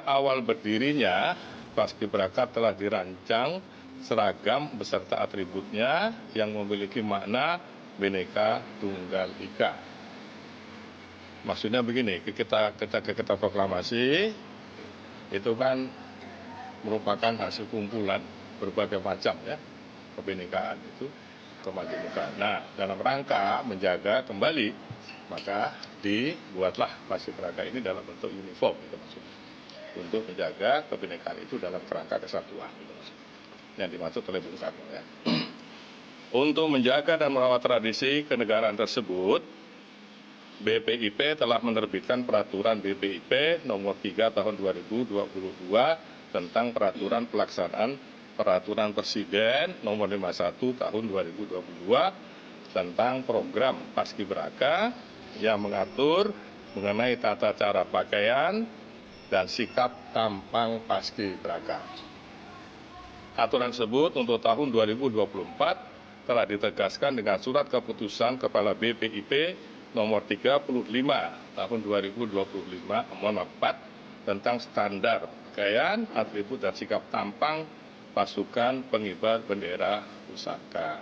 Awal berdirinya, Paskibraka telah dirancang seragam beserta atributnya yang memiliki makna Bhinneka Tunggal Ika. Maksudnya begini, kita proklamasi itu kan merupakan hasil kumpulan berbagai macam ya kebinekaan itu kemajemukan. Nah, dalam rangka menjaga kembali maka dibuatlah Paskibraka ini dalam bentuk uniform itu maksudnya, untuk menjaga kebinekaan itu dalam kerangka kesatuan itu yang dimaksud oleh Bung Karno ya. Untuk menjaga dan merawat tradisi kenegaraan tersebut, BPIP telah menerbitkan peraturan BPIP nomor 3 tahun 2022 tentang peraturan pelaksanaan peraturan Presiden nomor 51 tahun 2022 tentang program Paskibraka yang mengatur mengenai tata cara pakaian dan sikap tampang Paskibraka. Aturan tersebut untuk tahun 2024 telah ditegaskan dengan surat keputusan Kepala BPIP nomor 35 tahun 2025 nomor 4 tentang standar pakaian, atribut dan sikap tampang pasukan pengibar bendera pusaka.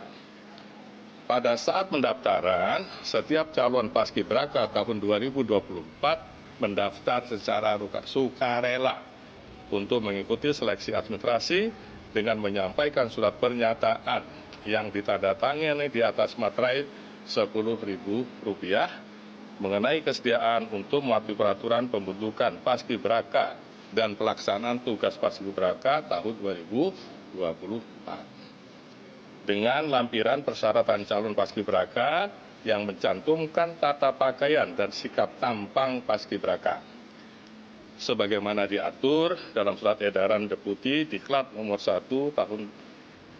Pada saat pendaftaran, setiap calon Paskibraka tahun 2024 mendaftar secara sukarela untuk mengikuti seleksi administrasi dengan menyampaikan surat pernyataan yang ditandatangani di atas materai Rp10.000 mengenai kesediaan untuk mematuhi peraturan pembentukan Paskibraka dan pelaksanaan tugas Paskibraka tahun 2024. Dengan lampiran persyaratan calon Paskibraka yang mencantumkan tata pakaian dan sikap tampang Paskibraka sebagaimana diatur dalam surat edaran Deputi Diklat nomor 1 tahun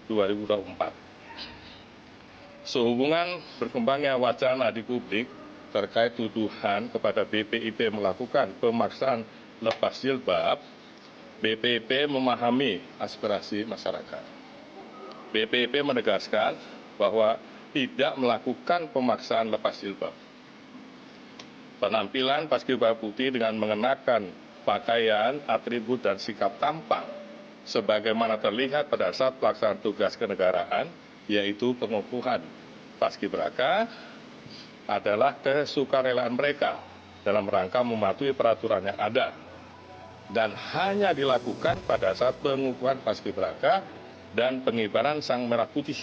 2024. Sehubungan berkembangnya wacana di publik terkait tuduhan kepada BPIP melakukan pemaksaan lepas jilbab, BPIP memahami aspirasi masyarakat. BPIP menegaskan bahwa tidak melakukan pemaksaan lepas jilbab. Penampilan Paskibraka Putih dengan mengenakan pakaian, atribut dan sikap tampang sebagaimana terlihat pada saat pelaksanaan tugas kenegaraan, yaitu pengukuhan Paskibraka, adalah kesukarelaan mereka dalam rangka mematuhi peraturan yang ada dan hanya dilakukan pada saat pengukuhan Paskibraka dan pengibaran Sang Merah Putih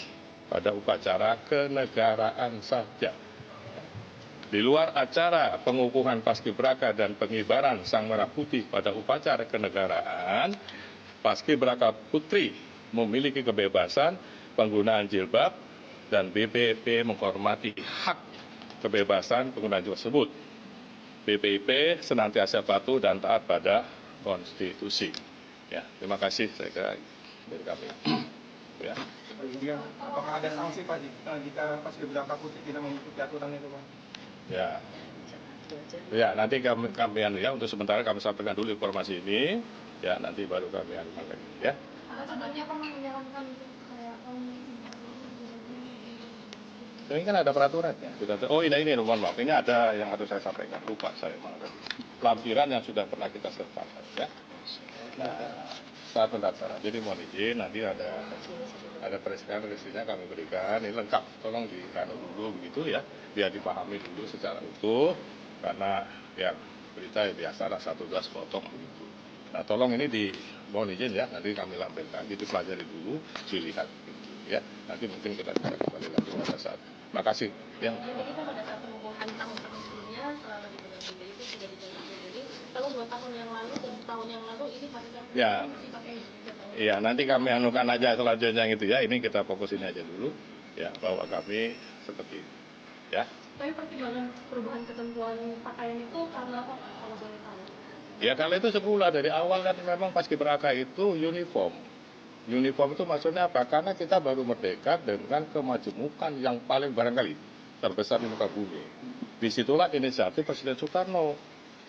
pada upacara kenegaraan saja. Di luar acara pengukuhan Paskibraka dan pengibaran Sang Merah Putih pada upacara kenegaraan, Paskibraka Putri memiliki kebebasan penggunaan jilbab dan BPIP menghormati hak kebebasan penggunaan jilbab tersebut. BPIP senantiasa patuh dan taat pada konstitusi. Ya, terima kasih saya kira dari kami. Ya. Apakah ada sanksi Pak jika Paskibraka Putih tidak mengikuti aturan itu Pak? Ya, nanti kami ya untuk sementara kami sampaikan dulu informasi ini, ya nanti baru kami anukan ya. Sebelumnya pernah menyarankan kayak Ini kan ada peraturannya. Oh ini mohon maaf, ini ada yang harus saya sampaikan, lupa saya malah. Lampiran yang sudah pernah kita sertakan ya. Nah, saat pendaftaran. Jadi mohon izin nanti ada preskripsinya kami berikan. Ini lengkap, tolong dikanal dulu begitu ya, biar dipahami dulu secara utuh. Karena ya berita ya biasalah 11 potong begitu. Nah tolong ini mohon izin ya, nanti kami lampirkan, dipelajari dulu, dilihat gitu, ya. Nanti mungkin kita bisa kembali lagi pada saat. Makasih. Ya. Jadi kan pada saat pengukuhan tahun-tahun sebelumnya selama di bulan Juli itu sudah dijelaskan. Jadi kalau 2 tahun yang lalu dan tahun yang lalu ini Paskibraka Ya. masih pakai jilbab. Iya, nanti kami anukan aja selanjutnya gitu ya. Ini kita fokusin aja dulu ya, bahwa kami seperti itu. Ya. Tapi pertimbangan perubahan ketentuan pakaian itu karena apa kalau boleh tahu? Ya kalau itu semula dari awal kan memang Paskibraka itu uniform. Uniform itu maksudnya apa? Karena kita baru merdeka dengan kemajemukan yang paling barangkali terbesar di muka bumi. Disitulah inisiatif Presiden Soekarno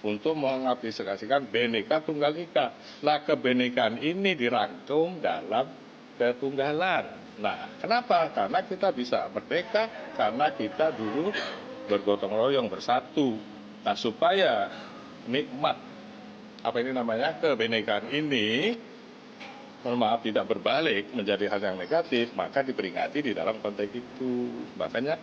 untuk mengaplikasikan Bhinneka Tunggal Ika. Nah, kebinekaan ini dirangkum dalam ketunggalan. Nah, kenapa? Karena kita bisa merdeka, karena kita dulu bergotong royong bersatu. Nah, supaya nikmat kebinekaan ini, mohon maaf, tidak berbalik menjadi hal yang negatif, maka diperingati di dalam konteks itu. Makanya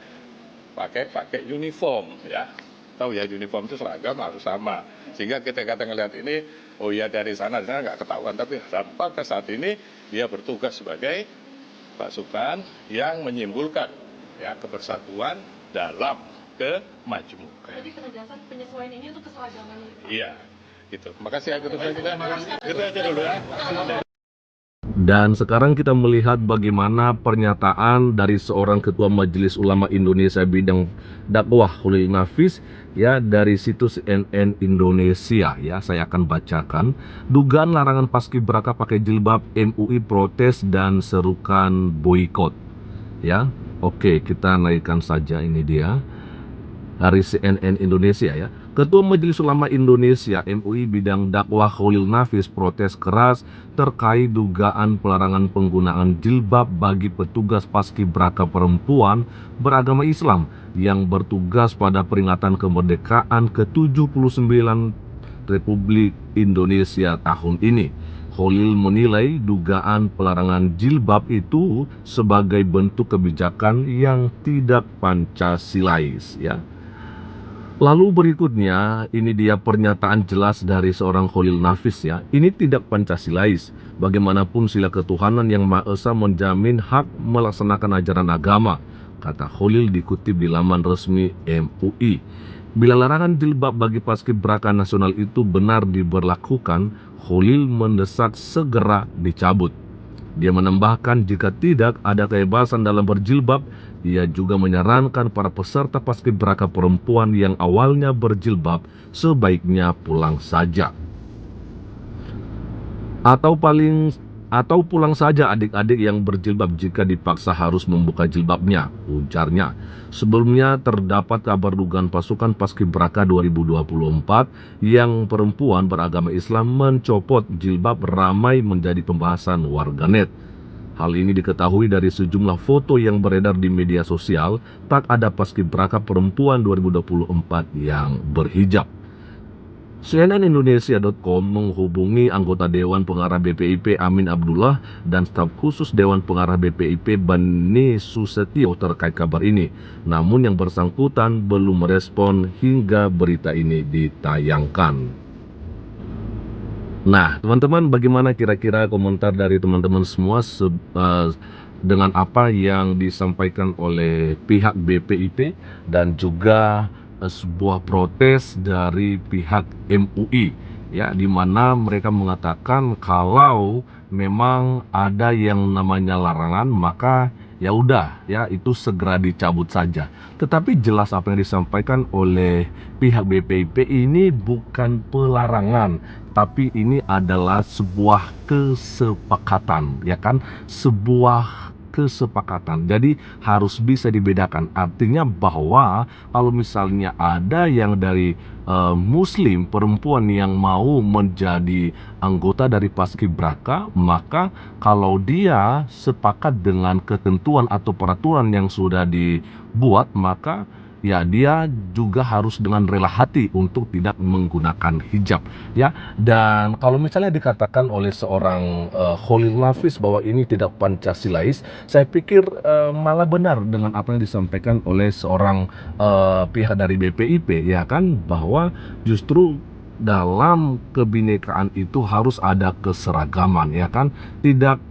pakai uniform, ya. Tahu ya, uniform itu seragam harus sama. Sehingga kita ngelihat ini, oh ya dari sana nggak ketahuan, tapi sampai saat ini dia bertugas sebagai pasukan yang menyimpulkan ya kebersatuan dalam kemajmukan. Jadi penegasan penyesuaian ini untuk keseragaman. Iya, gitu. Makasih ya ketua kita. Itu aja dulu ya. Dan sekarang kita melihat bagaimana pernyataan dari seorang Ketua Majelis Ulama Indonesia bidang dakwah Khalil Nafis ya dari situs CNN Indonesia ya. Saya akan bacakan. Dugaan larangan paskibraka pakai jilbab, MUI protes dan serukan boikot. Ya. Oke, kita naikkan saja, ini dia. Dari CNN Indonesia ya. Ketua Majelis Ulama Indonesia MUI bidang dakwah Khalil Nafis protes keras terkait dugaan pelarangan penggunaan jilbab bagi petugas paskibraka perempuan beragama Islam yang bertugas pada peringatan kemerdekaan ke-79 Republik Indonesia tahun ini. Khalil menilai dugaan pelarangan jilbab itu sebagai bentuk kebijakan yang tidak Pancasilais ya. Lalu berikutnya, ini dia pernyataan jelas dari seorang Khalil Nafis ya. Ini tidak Pancasilais. Bagaimanapun sila ketuhanan yang Maha Esa menjamin hak melaksanakan ajaran agama, kata Khalil dikutip di laman resmi MUI. Bila larangan jilbab bagi paskibraka nasional itu benar diberlakukan, Khalil mendesak segera dicabut. Dia menambahkan jika tidak ada kebebasan dalam berjilbab, ia juga menyarankan para peserta paskibraka perempuan yang awalnya berjilbab sebaiknya pulang saja. Atau pulang saja adik-adik yang berjilbab jika dipaksa harus membuka jilbabnya, ujarnya. Sebelumnya terdapat kabar dugaan pasukan paskibraka 2024 yang perempuan beragama Islam mencopot jilbab ramai menjadi pembahasan warganet. Hal ini diketahui dari sejumlah foto yang beredar di media sosial, tak ada paskibraka perempuan 2024 yang berhijab. CNNindonesia.com menghubungi anggota Dewan Pengarah BPIP Amin Abdullah dan staf khusus Dewan Pengarah BPIP Bani Susetio terkait kabar ini. Namun yang bersangkutan belum merespon hingga berita ini ditayangkan. Nah, teman-teman, bagaimana kira-kira komentar dari teman-teman semua dengan apa yang disampaikan oleh pihak BPIP dan juga sebuah protes dari pihak MUI ya, di mana mereka mengatakan kalau memang ada yang namanya larangan maka ya udah ya itu segera dicabut saja. Tetapi jelas apa yang disampaikan oleh pihak BPIP ini bukan pelarangan, tapi ini adalah sebuah kesepakatan ya kan, sebuah kesepakatan. Jadi harus bisa dibedakan. Artinya bahwa kalau misalnya ada yang dari muslim perempuan yang mau menjadi anggota dari paskibraka, maka kalau dia sepakat dengan ketentuan atau peraturan yang sudah dibuat, maka ya dia juga harus dengan rela hati untuk tidak menggunakan hijab ya. Dan kalau misalnya dikatakan oleh seorang Khalil Nafis bahwa ini tidak Pancasilais, saya pikir malah benar dengan apa yang disampaikan oleh seorang pihak dari BPIP ya kan, bahwa justru dalam kebinekaan itu harus ada keseragaman ya kan, tidak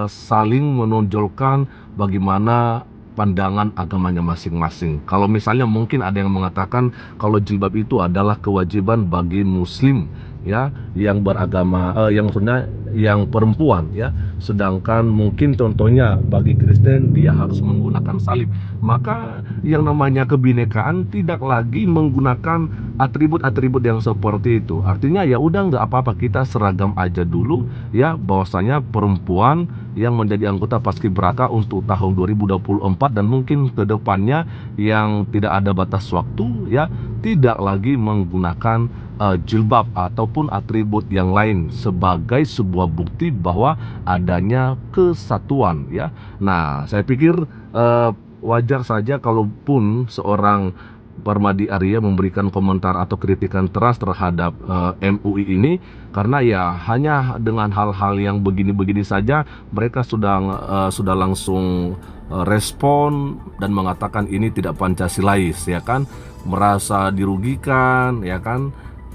saling menonjolkan bagaimana pandangan agamanya masing-masing. Kalau misalnya mungkin ada yang mengatakan kalau jilbab itu adalah kewajiban bagi muslim ya, yang beragama yang maksudnya yang perempuan ya, sedangkan mungkin contohnya bagi Kristen dia harus menggunakan salib. Maka yang namanya kebinekaan tidak lagi menggunakan atribut-atribut yang seperti itu. Artinya ya udah nggak apa-apa, kita seragam aja dulu ya, bahwasanya perempuan yang menjadi anggota paskibraka untuk tahun 2024 dan mungkin ke depannya yang tidak ada batas waktu ya, tidak lagi menggunakan jilbab ataupun atribut yang lain sebagai sebuah bukti bahwa adanya kesatuan ya. Nah, saya pikir wajar saja kalaupun seorang Parmadi Arya memberikan komentar atau kritikan keras terhadap MUI ini, karena ya hanya dengan hal-hal yang begini-begini saja mereka sudah langsung respon dan mengatakan ini tidak Pancasilais, ya kan, merasa dirugikan, ya kan.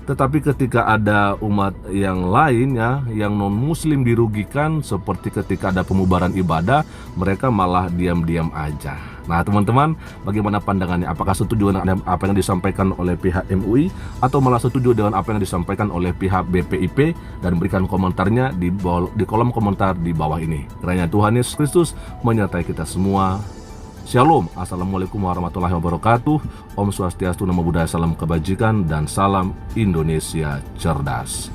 Tetapi ketika ada umat yang lain, ya, yang non muslim dirugikan, seperti ketika ada pemubaran ibadah, mereka malah diam-diam aja. Nah teman-teman, bagaimana pandangannya? Apakah setuju dengan apa yang disampaikan oleh pihak MUI, atau malah setuju dengan apa yang disampaikan oleh pihak BPIP? Dan berikan komentarnya di kolom komentar di bawah ini. Kiranya Tuhan Yesus Kristus menyertai kita semua. Shalom, Assalamualaikum warahmatullahi wabarakatuh. Om Swastiastu, Namo Buddhaya, salam kebajikan, dan salam Indonesia cerdas.